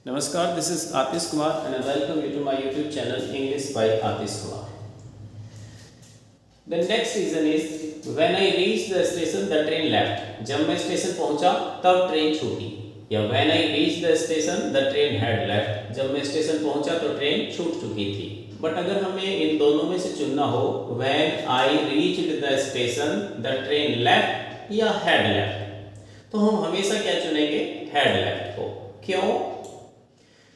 Namaskar, this is Atish Kumar and I welcome you to my YouTube channel English by Atish Kumar. The next reason is when I reached the station the train left. जब मैं station पहुंचा तब train छूटी. या when I reached the station the train had left. जब मैं station पहुंचा तो ट्रेन छूट चुकी थी. बट अगर हमें इन दोनों में से चुनना हो when I reached the station the train left या had left, तो हम हमेशा क्या चुनेंगे? had left को. क्यों?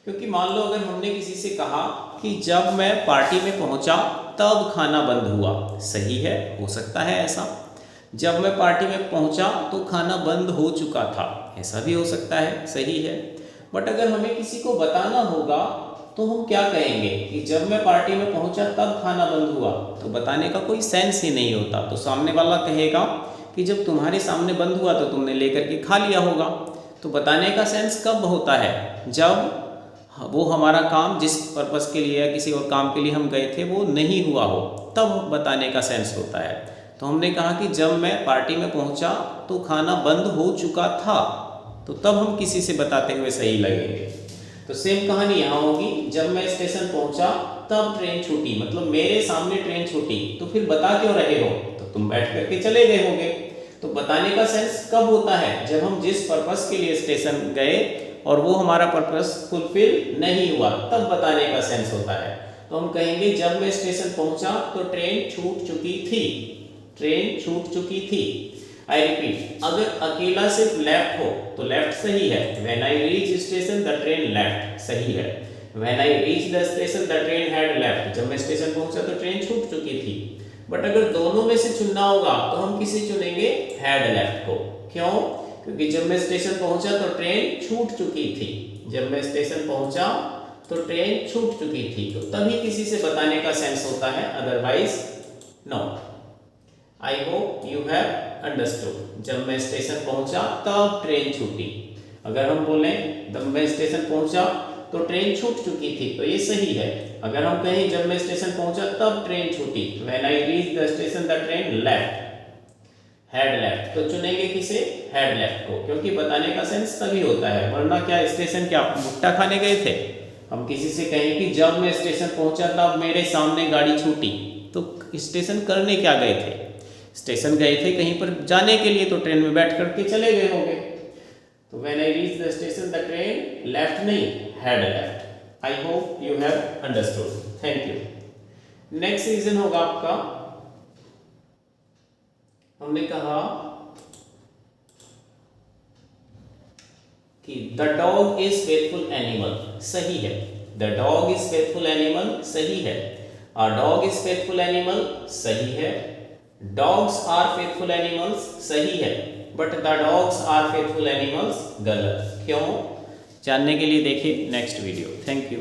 क्योंकि मान लो अगर हमने किसी से कहा कि जब मैं पार्टी में पहुंचा तब खाना बंद हुआ, सही है, हो सकता है ऐसा. जब मैं पार्टी में पहुंचा तो खाना बंद हो चुका था, ऐसा भी हो सकता है, सही है. बट अगर हमें किसी को बताना होगा तो हम क्या कहेंगे कि जब मैं पार्टी में पहुंचा तब खाना बंद हुआ, तो बताने का कोई सेंस ही नहीं होता. तो सामने वाला कहेगा कि जब तुम्हारे सामने बंद हुआ तो तुमने लेकर के खा लिया होगा. तो बताने का सेंस कब होता है? जब वो हमारा काम जिस पर्पस के लिए या किसी और काम के लिए हम गए थे वो नहीं हुआ हो, तब बताने का सेंस होता है. तो हमने कहा कि जब मैं पार्टी में पहुंचा तो खाना बंद हो चुका था, तो तब हम किसी से बताते हुए सही लगेंगे. तो सेम कहानी यहाँ होगी. जब मैं स्टेशन पहुंचा तब ट्रेन छूटी, मतलब मेरे सामने ट्रेन छूटी. तो फिर बता क्यों रहे हो? तो तुम बैठ करके चले गए होगे. तो बताने का सेंस कब होता है? जब हम जिस पर्पस के लिए स्टेशन गए और वो हमारा पर्पस फुलफिल नहीं हुआ, तब बताने का सेंस होता है. तो हम कहेंगे जब मैं स्टेशन पहुंचा तो ट्रेन छूट चुकी थी. ट्रेन छूट चुकी थी. आई रिपीट, अगर अकेला सिर्फ लेफ्ट हो तो लेफ्ट सही है. When I reach station the train left सही है. When I reach the station the train had left, जब मैं स्टेशन पहुंचा तो ट्रेन छूट चुकी थी. बट अगर दोनों में से चुनना होगा तो हम किसे चुनेंगे? हैड लेफ्ट को. क्यों? क्योंकि जब मैं स्टेशन पहुंचा तो ट्रेन छूट चुकी थी. जब मैं स्टेशन पहुंचा तो ट्रेन छूट चुकी थी, तो तभी किसी से बताने का सेंस होता है, otherwise no. I hope you have understood. जब मैं स्टेशन पहुंचा तब ट्रेन छूटी. अगर हम बोलें जब मैं स्टेशन पहुंचा तो ट्रेन छूट चुकी थी, तो ये सही है. अगर हम कहें जब मैं स्टेशन पहुंचा तब ट्रेन छूटी, when I reach the station the train left, had left, तो चुनेंगे किसे? हैड लेफ्ट को. क्योंकि बताने का सेंस तभी होता है. वरना क्या स्टेशन क्या भुट्टा खाने गए थे? हम किसी से कहें कि जब मैं स्टेशन पहुंचा तब मेरे सामने गाड़ी छूटी, तो स्टेशन करने क्या गए थे? स्टेशन गए थे कहीं पर जाने के लिए, तो ट्रेन में बैठ करके चले गए होंगे. तो when I reach the station the train left नहीं, had left. I hope you have understood. Thank you. Next reason होगा आपका, हमने कहा कि the dog is faithful animal, सही है. The dog is faithful animal, सही है. A dog is faithful animal, सही है. डॉग्स आर फेथफुल एनिमल्स, सही है. But the dogs are faithful animals, गलत. क्यों? जानने के लिए देखिए नेक्स्ट वीडियो. Thank you.